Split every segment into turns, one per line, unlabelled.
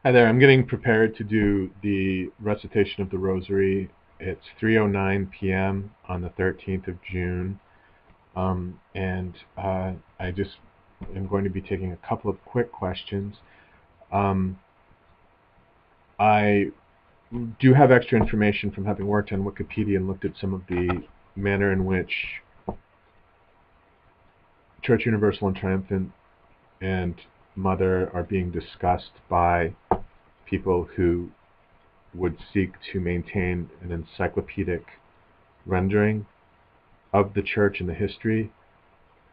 Hi there. I'm getting prepared to do the recitation of the Rosary. It's 3:09 p.m. on the 13th of June, and I just am going to be taking a couple of quick questions. Um, I do have extra information from having worked on Wikipedia and looked at some of the manner in which Church Universal and Triumphant and Mother are being discussed by people who would seek to maintain an encyclopedic rendering of the church and the history.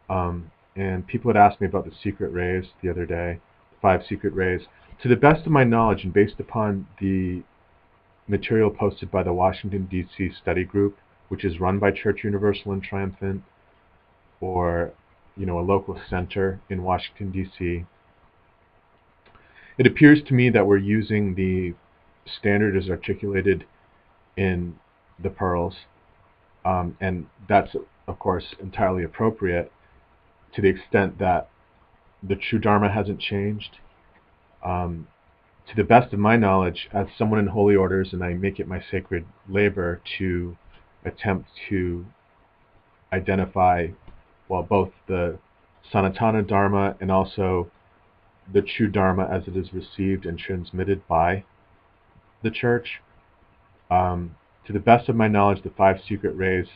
And people had asked me about the secret rays the other day, the 5 secret rays. To the best of my knowledge, and based upon the material posted by the Washington, D.C. study group, which is run by Church Universal and Triumphant, or a local center in Washington, D.C., it appears to me that we're using the standard as articulated in the pearls, and that's, of course, entirely appropriate to the extent that the true Dharma hasn't changed. To the best of my knowledge, as someone in holy orders, and I make it my sacred labor to attempt to identify, well, both the Sanatana Dharma and also the true Dharma as it is received and transmitted by the Church. To the best of my knowledge, the 5 secret rays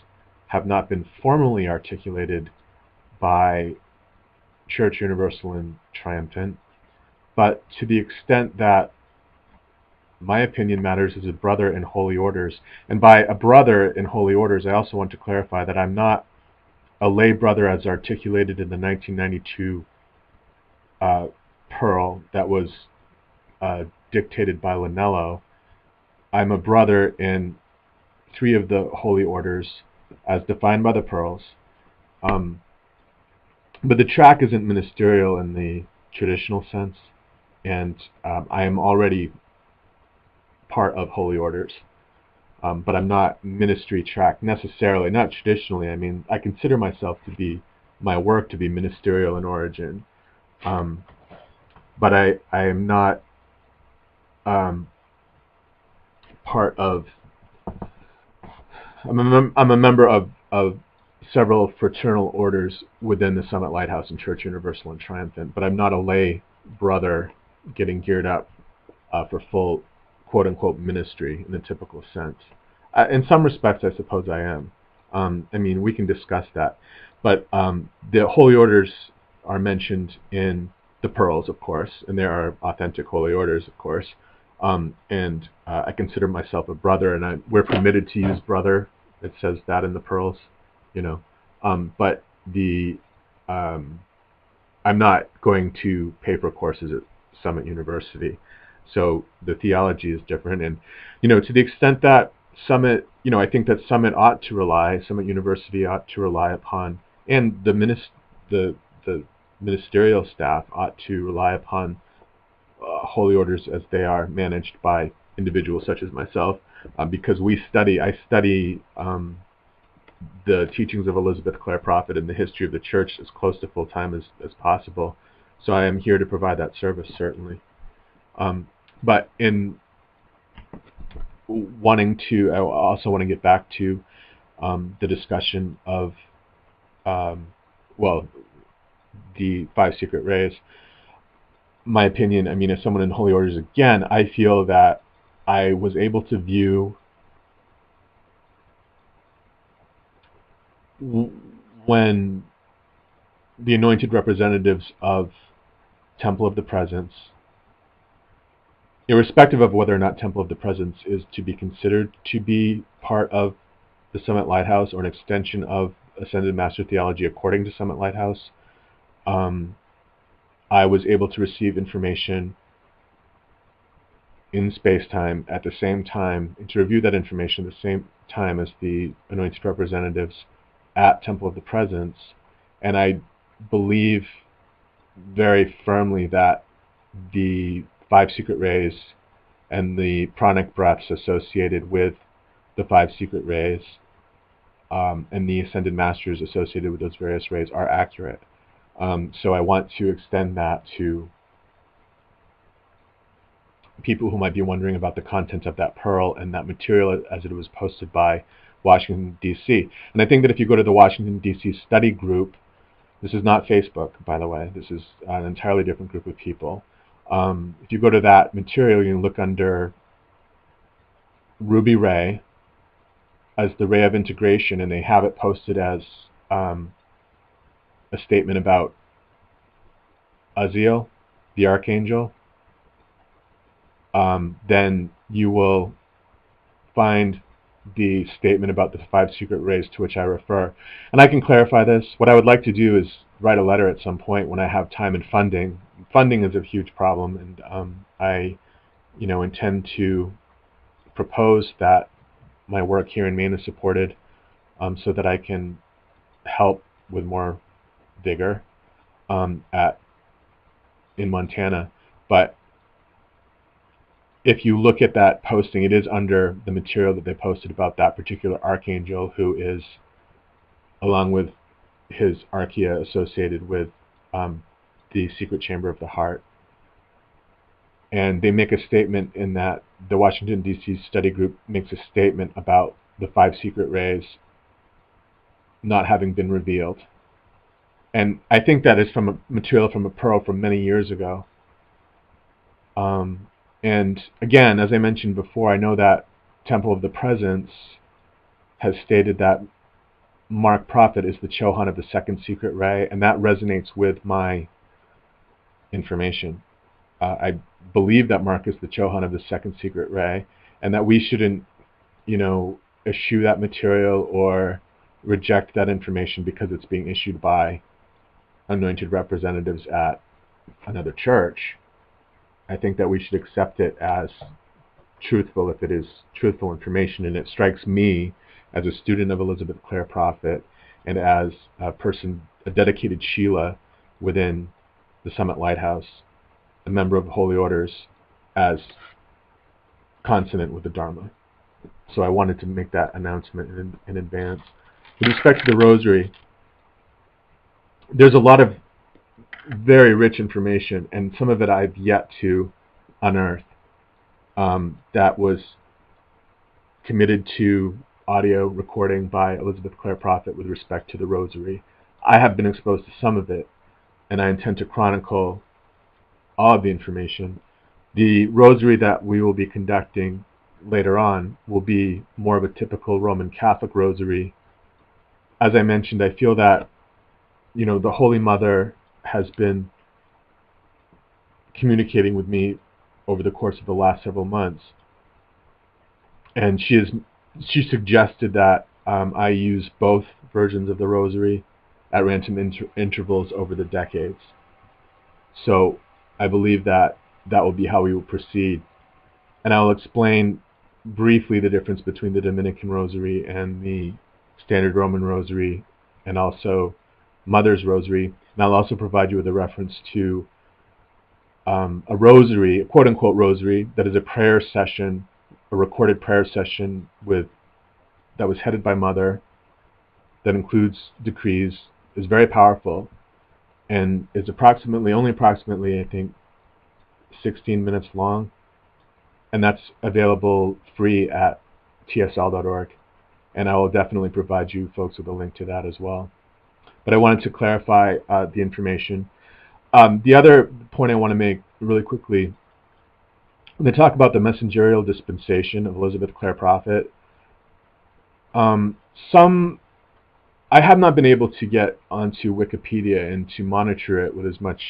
have not been formally articulated by Church Universal and Triumphant, but to the extent that my opinion matters as a brother in holy orders, and by a brother in holy orders, I also want to clarify that I'm not a lay brother as articulated in the 1992 Pearl that was dictated by Linello. I'm a brother in 3 of the holy orders as defined by the Pearls. But the track isn't ministerial in the traditional sense, and I am already part of holy orders, but I'm not ministry track necessarily, not traditionally. I mean, I consider myself to be, my work to be ministerial in origin, but I am not part of, I'm a member of several fraternal orders within the Summit Lighthouse and Church Universal and Triumphant, but I'm not a lay brother getting geared up for full quote-unquote ministry in the typical sense. In some respects, I suppose I am. I mean, we can discuss that. But the holy orders are mentioned in the pearls, of course, and there are authentic holy orders, of course. And I consider myself a brother, and we're permitted to use brother. It says that in the pearls, but I'm not going to pay for courses at Summit University, so the theology is different. And to the extent that Summit, I think that Summit University ought to rely upon, and the ministerial staff ought to rely upon holy orders as they are managed by individuals such as myself, because I study the teachings of Elizabeth Clare Prophet and the history of the church as close to full time as possible. So I am here to provide that service, certainly. But in wanting to, I also want to get back to the discussion of, the 5 secret rays. My opinion, I mean, as someone in holy orders, again, I feel that I was able to view when the anointed representatives of Temple of the Presence, irrespective of whether or not Temple of the Presence is to be considered to be part of the Summit Lighthouse or an extension of Ascended Master Theology according to Summit Lighthouse, I was able to receive information in space-time at the same time, and to review that information at the same time as the anointed representatives at Temple of the Presence. And I believe very firmly that the 5 secret rays and the pranic breaths associated with the 5 secret rays and the ascended masters associated with those various rays are accurate. So I want to extend that to people who might be wondering about the content of that pearl and that material as it was posted by Washington, D.C. And I think that if you go to the Washington, D.C. study group, this is not Facebook, by the way. This is an entirely different group of people. If you go to that material, you can look under Ruby Ray as the ray of integration, and they have it posted as a statement about Aziel, the archangel. Then you will find the statement about the 5 secret rays to which I refer. And I can clarify this. What I would like to do is write a letter at some point when I have time and funding. Funding is a huge problem, and I intend to propose that my work here in Maine is supported so that I can help with more vigor in Montana. But if you look at that posting, it is under the material that they posted about that particular archangel, who is, along with his archaea, associated with the secret chamber of the heart. And they make a statement in that, the Washington, D.C. study group makes a statement about the 5 secret rays not having been revealed. And I think that is from a material from a pearl from many years ago. And again, as I mentioned before, I know that Temple of the Presence has stated that Mark Prophet is the Chohan of the 2nd secret ray, and that resonates with my information. I believe that Mark is the Chohan of the 2nd secret ray, and that we shouldn't, eschew that material or reject that information because it's being issued by anointed representatives at another church. I think that we should accept it as truthful if it is truthful information. And it strikes me, as a student of Elizabeth Clare Prophet and as a dedicated Sheila within the Summit Lighthouse, a member of the Holy Orders, as consonant with the Dharma. So I wanted to make that announcement in advance. With respect to the Rosary, there's a lot of very rich information, and some of it I've yet to unearth, that was committed to audio recording by Elizabeth Clare Prophet with respect to the Rosary. I have been exposed to some of it, and I intend to chronicle all of the information. The Rosary that we will be conducting later on will be more of a typical Roman Catholic Rosary. As I mentioned, I feel that the Holy Mother has been communicating with me over the course of the last several months, and she suggested that I use both versions of the Rosary at random intervals over the decades. So I believe that will be how we will proceed, and I'll explain briefly the difference between the Dominican Rosary and the Standard Roman Rosary, and also Mother's Rosary. And I'll also provide you with a reference to a rosary, a quote-unquote rosary, that is a prayer session, a recorded prayer session that was headed by Mother, that includes decrees, is very powerful, and is only approximately, I think, 16 minutes long, and that's available free at tsl.org, and I will definitely provide you folks with a link to that as well. But I wanted to clarify the information. The other point I want to make really quickly, when they talk about the Messengerial Dispensation of Elizabeth Clare Prophet, I have not been able to get onto Wikipedia and to monitor it with as much,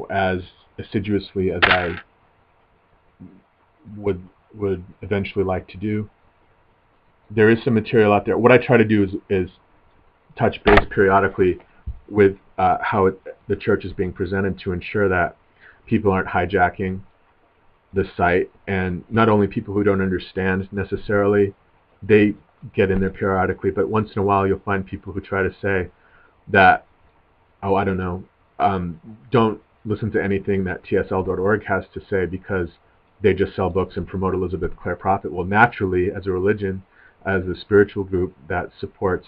as assiduously as I would eventually like to do. There is some material out there. What I try to do is touch base periodically with how the church is being presented, to ensure that people aren't hijacking the site, and not only people who don't understand necessarily, they get in there periodically, but once in a while you'll find people who try to say that, oh, I don't know, don't listen to anything that TSL.org has to say because they just sell books and promote Elizabeth Clare Prophet. Well, naturally, as a religion, as a spiritual group that supports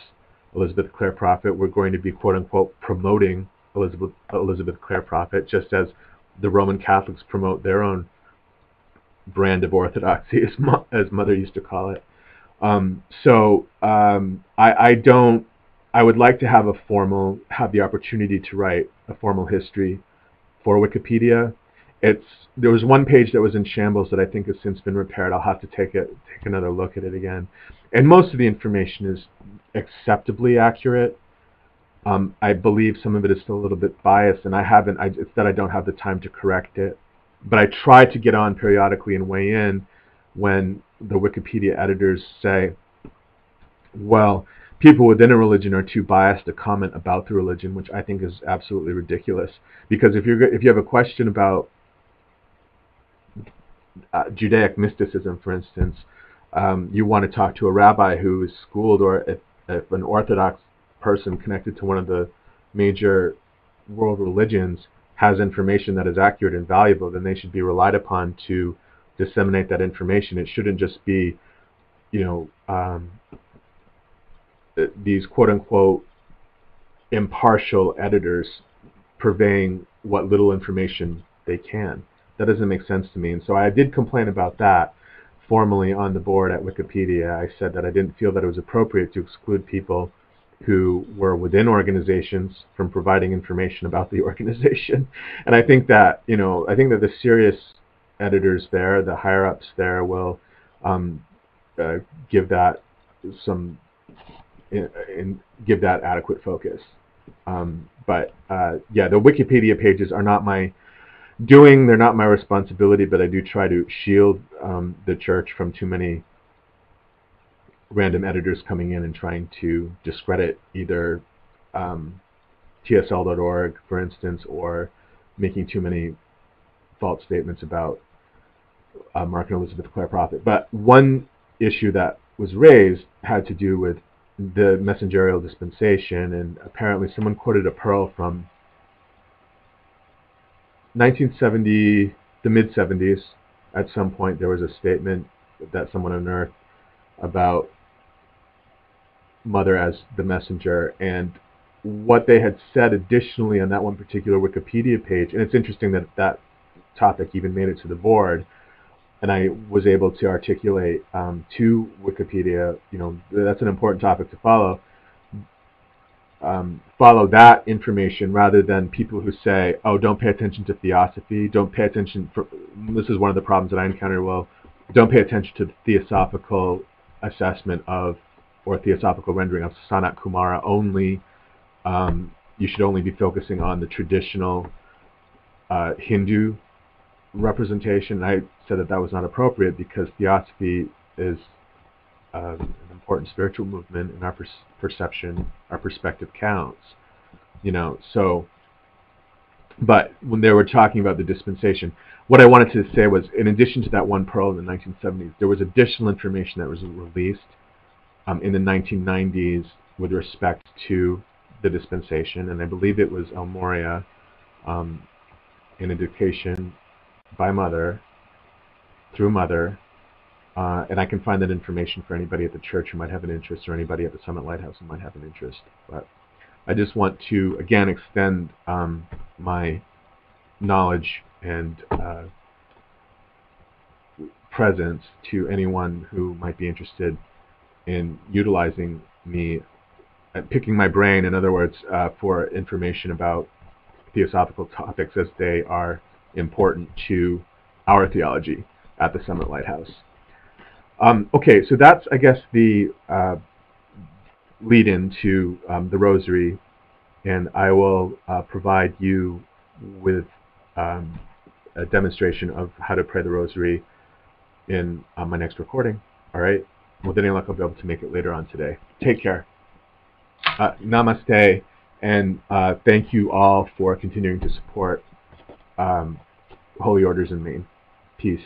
Elizabeth Clare Prophet, we're going to be quote-unquote promoting Elizabeth Clare Prophet, just as the Roman Catholics promote their own brand of orthodoxy, as Mother used to call it. I would like to have the opportunity to write a formal history for Wikipedia. There was one page that was in shambles that I think has since been repaired. I'll have to take another look at it again. And most of the information is acceptably accurate. I believe some of it is still a little bit biased, and it's that I don't have the time to correct it. But I try to get on periodically and weigh in when the Wikipedia editors say, well, people within a religion are too biased to comment about the religion, which I think is absolutely ridiculous. Because if you have a question about Judaic mysticism, for instance, you want to talk to a rabbi who is schooled, or if an Orthodox person connected to one of the major world religions has information that is accurate and valuable, then they should be relied upon to disseminate that information. It shouldn't just be, these quote-unquote impartial editors purveying what little information they can. That doesn't make sense to me. And so I did complain about that formally on the board at Wikipedia. I said that I didn't feel that it was appropriate to exclude people who were within organizations from providing information about the organization. And I think that, the serious editors there, the higher-ups there, will give that give that adequate focus. But the Wikipedia pages are not my doing, they're not my responsibility, but I do try to shield the church from too many random editors coming in and trying to discredit either TSL.org, for instance, or making too many false statements about Mark and Elizabeth Clare Prophet. But one issue that was raised had to do with the Messengerial Dispensation, and apparently someone quoted a pearl from 1970, the mid-70s. At some point there was a statement that someone unearthed about Mother as the messenger, and what they had said additionally on that one particular Wikipedia page, and it's interesting that that topic even made it to the board, and I was able to articulate to Wikipedia, that's an important topic to follow. Follow that information rather than people who say, oh, don't pay attention to theosophy, don't pay attention, this is one of the problems that I encountered, well, don't pay attention to the theosophical assessment of, or theosophical rendering of Sanat Kumara only. You should only be focusing on the traditional Hindu representation. I said that was not appropriate because theosophy is an important spiritual movement, and our perception, our perspective counts. But when they were talking about the dispensation, what I wanted to say was, in addition to that one pearl in the 1970s, there was additional information that was released in the 1990s with respect to the dispensation, and I believe it was El Moria in a dictation by Mother, through Mother, and I can find that information for anybody at the church who might have an interest, or anybody at the Summit Lighthouse who might have an interest. But I just want to, again, extend my knowledge and presence to anyone who might be interested in utilizing me, picking my brain, in other words, for information about theosophical topics as they are important to our theology at the Summit Lighthouse. Okay, so that's, I guess, the lead-in to the Rosary, and I will provide you with a demonstration of how to pray the Rosary in my next recording. All right? With any luck, I'll be able to make it later on today. Take care. Namaste, and thank you all for continuing to support Holy Orders in Maine. Peace.